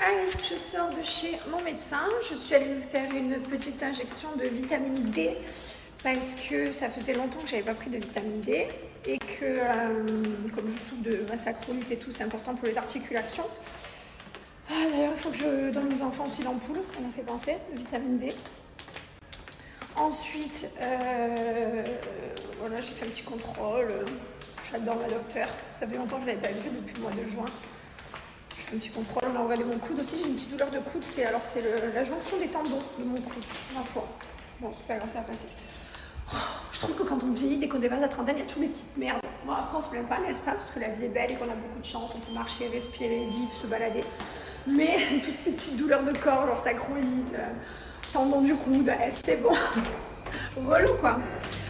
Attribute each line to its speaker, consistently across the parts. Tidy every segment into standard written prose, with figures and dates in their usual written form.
Speaker 1: Allez, je sors de chez mon médecin. Je suis allée me faire une petite injection de vitamine D parce que ça faisait longtemps que je n'avais pas pris de vitamine D et que comme je souffre de masse acrolite et tout, c'est important pour les articulations. D'ailleurs, il faut que je donne aux enfants aussi l'ampoule, on m'a fait penser, de vitamine D. Ensuite, voilà, j'ai fait un petit contrôle. J'adore ma docteure. Ça faisait longtemps que je ne l'avais pas vue depuis le mois de juin. Je fais un petit contrôle. On a regardé mon coude aussi. J'ai une petite douleur de coude. C'est la jonction des tendons de mon coude, ma foi. Bon, c'est pas grave, ça va passer. Je trouve que quand on vieillit, dès qu'on dépasse la trentaine, il y a toujours des petites merdes. Bon, après, on se plaint pas, n'est-ce pas? Parce que la vie est belle et qu'on a beaucoup de chance. On peut marcher, respirer, vivre, se balader. Mais toutes ces petites douleurs de corps, genre sacroïde, tendon du coude, c'est bon. Relou, quoi.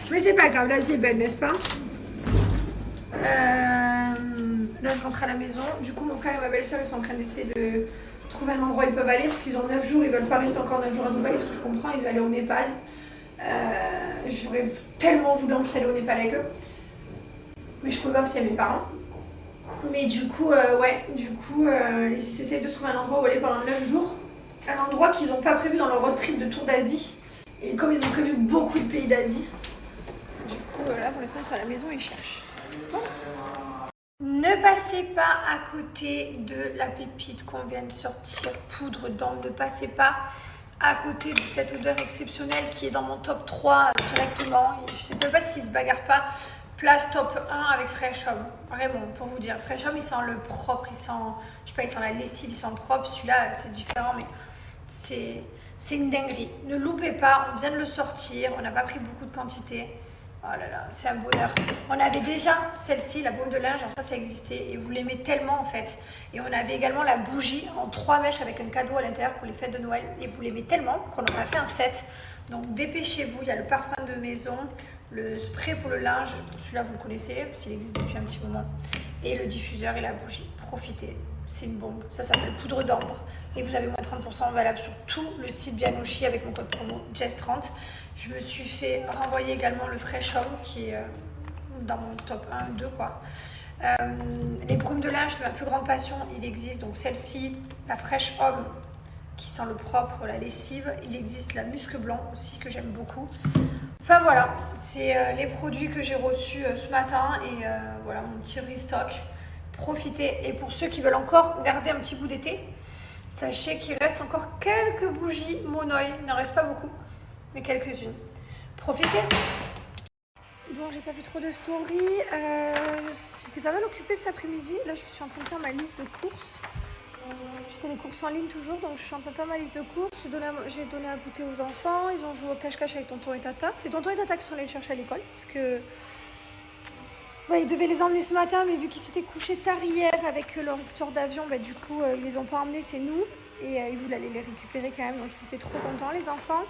Speaker 1: Mais c'est pas grave, la vie est belle, n'est-ce pas? Là, je rentre à la maison. Du coup, mon frère et ma belle-sœur, ils sont en train d'essayer de trouver un endroit où ils peuvent aller, parce qu'ils ont 9 jours, ils veulent pas rester encore 9 jours à Dubaï, ce que je comprends, ils veulent aller au Népal. J'aurais tellement voulu en plus aller au Népal avec eux. Mais je pouvais pas parce qu'il y a mes parents. Mais du coup, ils essayent de trouver un endroit où aller pendant 9 jours. Un endroit qu'ils n'ont pas prévu dans leur road trip de tour d'Asie. Et comme ils ont prévu beaucoup de pays d'Asie. Du coup, là, pour l'instant, ils sont à la maison et ils cherchent. Bon. Ne passez pas à côté de la pépite qu'on vient de sortir, poudre d'ambre. Ne passez pas à côté de cette odeur exceptionnelle qui est dans mon top 3 directement. Je ne sais même pas s'ils ne se bagarrent pas. Place top 1 avec Fresh Home. Vraiment, pour vous dire. Fresh Home, il sent le propre, il sent, je sais pas, il sent la lessive, il sent le propre. Celui-là, c'est différent, mais c'est une dinguerie. Ne loupez pas, on vient de le sortir, on n'a pas pris beaucoup de quantité. Oh là là, c'est un bonheur. On avait déjà celle-ci, la baume de linge, alors ça existait et vous l'aimez tellement en fait. Et on avait également la bougie en 3 mèches avec un cadeau à l'intérieur pour les fêtes de Noël. Et vous l'aimez tellement qu'on en a fait un set. Donc dépêchez-vous, il y a le parfum de maison, le spray pour le linge, celui-là vous le connaissez, s'il existe depuis un petit moment. Et le diffuseur et la bougie, profitez. C'est une bombe, ça s'appelle poudre d'ambre. Et vous avez moins 30% valable sur tout le site Bianouchi avec mon code promo Jess30. Je me suis fait renvoyer également le Fresh Home qui est dans mon top 1, 2 quoi. Les brumes de linge, c'est ma plus grande passion. Il existe donc celle-ci, la Fresh Home qui sent le propre, la lessive. Il existe la musc blanc aussi que j'aime beaucoup. Enfin voilà, c'est les produits que j'ai reçus ce matin et voilà mon petit restock. Profitez. Et pour ceux qui veulent encore garder un petit bout d'été, sachez qu'il reste encore quelques bougies Monoï. Il n'en reste pas beaucoup, mais quelques-unes. Profitez. Bon, j'ai pas fait trop de story. J'étais pas mal occupée cet après-midi. Là, je suis en train de faire ma liste de courses. Je fais les courses en ligne toujours, donc je suis en train de faire ma liste de courses. J'ai donné à goûter aux enfants. Ils ont joué au cache-cache avec tonton et tata. C'est tonton et tata qui sont allés le chercher à l'école, parce que ouais, ils devaient les emmener ce matin, mais vu qu'ils s'étaient couchés tard hier avec leur histoire d'avion, du coup, ils les ont pas emmenés, c'est nous. Et ils voulaient aller les récupérer quand même, donc ils étaient trop contents, les enfants.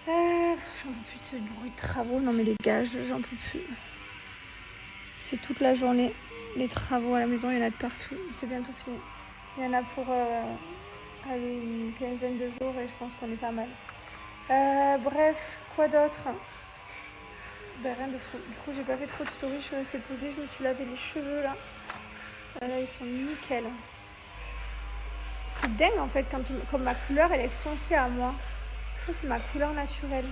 Speaker 1: J'en peux plus de ce bruit de travaux. Non mais les gars, j'en peux plus. C'est toute la journée. Les travaux à la maison, il y en a de partout. C'est bientôt fini. Il y en a pour une quinzaine de jours et je pense qu'on est pas mal. Bref, quoi d'autre? Rien de fou. Du coup, j'ai pas fait trop de stories. Je suis restée posée. Je me suis lavé les cheveux là. Là, ils sont nickel. C'est dingue en fait, comme ma couleur, elle est foncée à moi. Ça, c'est ma couleur naturelle.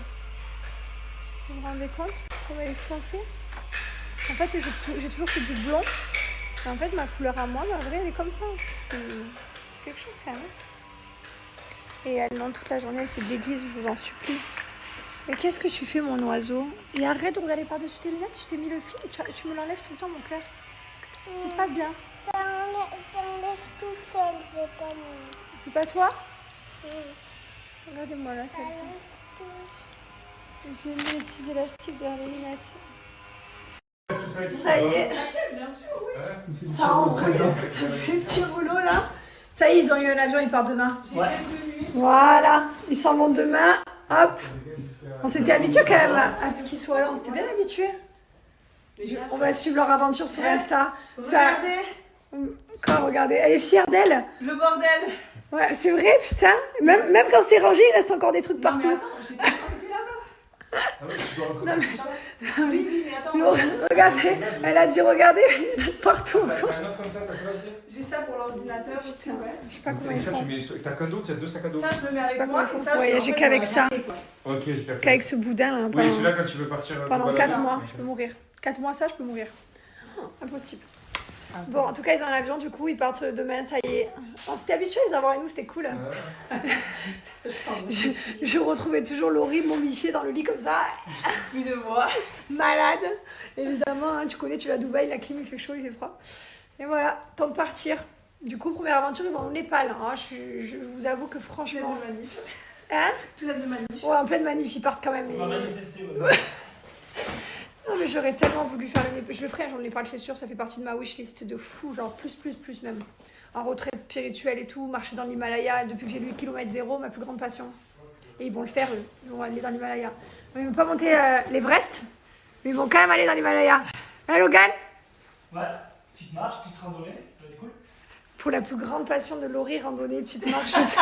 Speaker 1: Vous vous rendez compte comme elle est foncée? En fait, j'ai toujours fait du blond. Et en fait, ma couleur à moi, ma vraie, elle est comme ça. C'est quelque chose quand même. Et elle, non, toute la journée, elle se déguise, je vous en supplie. Mais qu'est-ce que tu fais, mon oiseau? Et arrête de regarder par-dessus tes lunettes. Je t'ai mis le fil et tu me l'enlèves tout le temps, mon cœur. C'est pas bien.
Speaker 2: Ça enlève tout seul, c'est pas moi.
Speaker 1: C'est pas toi?
Speaker 2: Oui.
Speaker 1: Regardez-moi là,
Speaker 2: Ça
Speaker 1: celle-ci.
Speaker 2: enlève tout.
Speaker 1: Je vais mettre les petits élastiques derrière les lunettes. Ça y est. Ça enroule. Ça fait un petit rouleau là. Ça y est, ils ont eu un avion, ils partent demain.
Speaker 3: Ouais.
Speaker 1: Voilà. Ils s'en vont demain. Hop. On s'était habitués quand même à ce qu'ils soient là. On s'était bien habitués. On va suivre leur aventure sur Insta. Quand regardez, elle est fière d'elle.
Speaker 3: Le bordel.
Speaker 1: Ouais, c'est vrai, putain. Même quand c'est rangé, il reste encore des trucs partout.
Speaker 3: Mais attends, j'étais là-bas. Ah ouais, tu dois
Speaker 1: Non, mais-
Speaker 3: ça là.
Speaker 4: Oui, mais attends.
Speaker 1: Non, regardez, elle a dit regardez, il y en a partout.
Speaker 3: T'as un autre comme ça, t'as ça aussi?
Speaker 4: J'ai ça pour l'ordinateur aussi,
Speaker 1: Putain,
Speaker 4: ouais.
Speaker 1: je sais pas
Speaker 3: Donc,
Speaker 1: comment ils
Speaker 3: ça,
Speaker 1: font.
Speaker 3: tu mets. T'as qu'un dos, tu as 2 sacs à dos.
Speaker 4: Ça, je le mets
Speaker 1: Je sais
Speaker 4: avec
Speaker 1: pas
Speaker 4: moi.
Speaker 1: comment ils
Speaker 4: Et
Speaker 1: font
Speaker 4: ça,
Speaker 1: pour voyager
Speaker 4: en fait,
Speaker 1: qu'avec
Speaker 4: on va
Speaker 1: ça.
Speaker 4: garder, quoi.
Speaker 3: Ok, j'ai compris.
Speaker 1: Qu'avec ce boudin là.
Speaker 3: Oui,
Speaker 1: pendant-
Speaker 3: celui-là, quand tu veux partir.
Speaker 1: Pendant
Speaker 3: te
Speaker 1: 4
Speaker 3: balader.
Speaker 1: mois,
Speaker 3: Ok.
Speaker 1: je peux mourir. 4 mois, ça, je peux mourir. Impossible.
Speaker 4: Ah,
Speaker 1: Bon, en tout cas, ils ont un avion, du coup, ils partent demain, ça y est. On s'était habitués à les avoir avec nous, c'était cool. Je retrouvais toujours Laurie momifiée dans le lit comme ça,
Speaker 4: Plus de moi.
Speaker 1: malade. Évidemment, hein, tu connais, tu vas à Dubaï, la clim, il fait chaud, il fait froid. Et voilà, temps de partir. Du coup, première aventure, ils vont au Népal. Hein. Je vous avoue que
Speaker 4: Pleine
Speaker 1: franchement...
Speaker 4: de manif.
Speaker 1: Hein?
Speaker 4: Pleine de manif.
Speaker 1: Ouais, en pleine manif, ils partent quand même.
Speaker 5: On va
Speaker 1: Et...
Speaker 5: manifester, ouais.
Speaker 1: Non, mais j'aurais tellement voulu faire le Népal. Je le ferai, j'en ai parlé, c'est sûr, ça fait partie de ma wishlist de fou, genre plus même. En retraite spirituelle et tout, marcher dans l'Himalaya. Depuis que j'ai lu Kilomètre Zéro, ma plus grande passion. Et ils vont le faire, eux. Ils vont aller dans l'Himalaya. Ils vont pas monter l'Everest, mais ils vont quand même aller dans l'Himalaya. Hein, Logan?
Speaker 5: Ouais, petite marche, petite randonnée, ça va être cool.
Speaker 1: Pour la plus grande passion de Laurie, randonnée, petite marche et tout.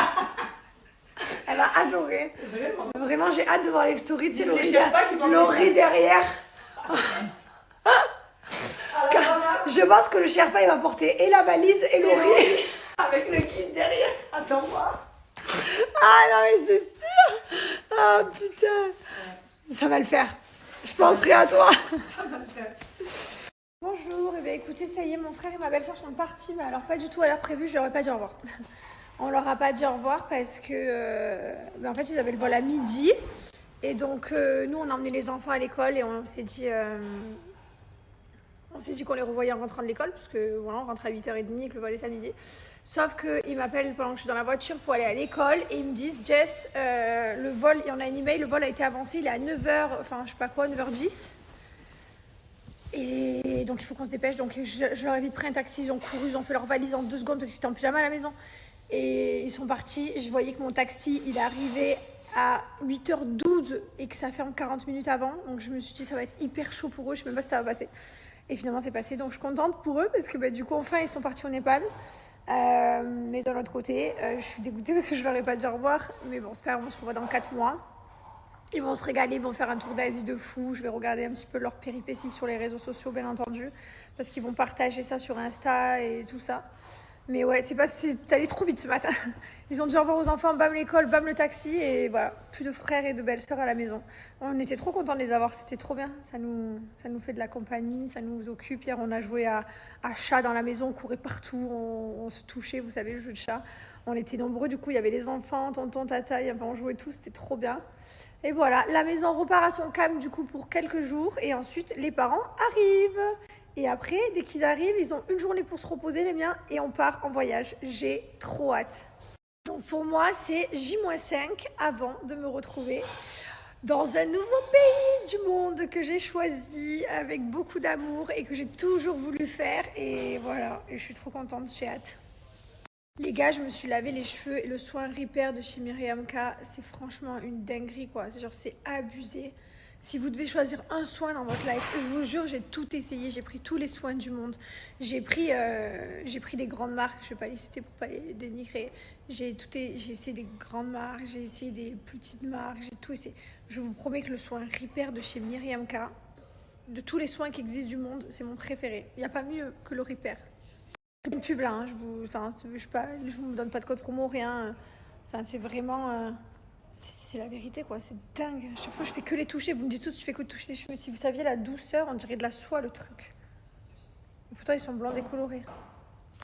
Speaker 1: Elle va adorer.
Speaker 4: Vraiment.
Speaker 1: Vraiment, j'ai hâte de voir les stories. Tu sais,
Speaker 4: Les
Speaker 1: Laurie,
Speaker 4: Sherpas qui vont
Speaker 1: Laurie derrière.
Speaker 4: À la ramasse,
Speaker 1: Je pense que le Sherpa, il va porter et la valise et Laurie.
Speaker 4: avec le kit derrière. Attends-moi.
Speaker 1: Ah non, mais c'est sûr. Ah putain. Ça va le faire. Je penserai à toi.
Speaker 4: Ça va le faire.
Speaker 1: Bonjour, et bien écoutez, ça y est, mon frère et ma belle-sœur sont partis, mais alors pas du tout à l'heure prévue, je leur ai pas dit au revoir. On leur a pas dit au revoir parce que, en fait, ils avaient le vol à midi, et donc nous, on a emmené les enfants à l'école et on s'est dit qu'on les revoyait en rentrant de l'école, parce que voilà, on rentre à 8h30 et que le vol est à midi. Sauf qu'ils m'appellent pendant que je suis dans la voiture pour aller à l'école et ils me disent, Jess, le vol, et on a un email, le vol a été avancé, il est à 9h, enfin je sais pas quoi, 9h10. Et donc il faut qu'on se dépêche, donc je leur ai vite pris un taxi, ils ont couru, ils ont fait leur valise en 2 secondes parce qu'ils étaient en pyjama à la maison. Et ils sont partis, je voyais que mon taxi, il est arrivé à 8h12 et que ça ferme 40 minutes avant. Donc je me suis dit ça va être hyper chaud pour eux, je sais même pas si ça va passer. Et finalement c'est passé, donc je suis contente pour eux parce que du coup enfin ils sont partis au Népal. Mais de l'autre côté, je suis dégoûtée parce que je leur ai pas dit au revoir. Mais bon, c'est pas grave, on se revoit dans 4 mois. Ils vont se régaler, ils vont faire un tour d'Asie de fou. Je vais regarder un petit peu leurs péripéties sur les réseaux sociaux, bien entendu. Parce qu'ils vont partager ça sur Insta et tout ça. Mais ouais, c'est allé trop vite ce matin. Ils ont dit au revoir aux enfants, bam l'école, bam le taxi. Et voilà, plus de frères et de belles-sœurs à la maison. On était trop contents de les avoir, c'était trop bien. Ça nous fait de la compagnie, ça nous occupe. Hier, on a joué à chat dans la maison, on courait partout, on se touchait, vous savez, le jeu de chat. On était nombreux, du coup, il y avait les enfants, tonton, tata, enfin, on jouait tous, c'était trop bien. Et voilà, la maison repart à son calme du coup pour quelques jours et ensuite les parents arrivent. Et après, dès qu'ils arrivent, ils ont une journée pour se reposer les miens et on part en voyage. J'ai trop hâte. Donc pour moi, c'est J-5 avant de me retrouver dans un nouveau pays du monde que j'ai choisi avec beaucoup d'amour et que j'ai toujours voulu faire. Et voilà, et je suis trop contente, j'ai hâte. Les gars, je me suis lavé les cheveux et le soin Repair de chez Myriam K, c'est franchement une dinguerie quoi. C'est genre, c'est abusé. Si vous devez choisir un soin dans votre life, je vous jure, j'ai tout essayé. J'ai pris tous les soins du monde. J'ai pris des grandes marques, je ne vais pas les citer pour pas les dénigrer. J'ai essayé des grandes marques, j'ai essayé des plus petites marques, j'ai tout essayé. Je vous promets que le soin Repair de chez Myriam K, de tous les soins qui existent du monde, c'est mon préféré. Il n'y a pas mieux que le Repair. C'est une pub là, hein. Je vous donne pas de code promo, rien. Enfin, c'est vraiment... c'est la vérité quoi, c'est dingue. Chaque fois je fais que les toucher, vous me dites tous je fais que toucher les cheveux. Si vous saviez la douceur, on dirait de la soie le truc. Et pourtant ils sont blancs décolorés.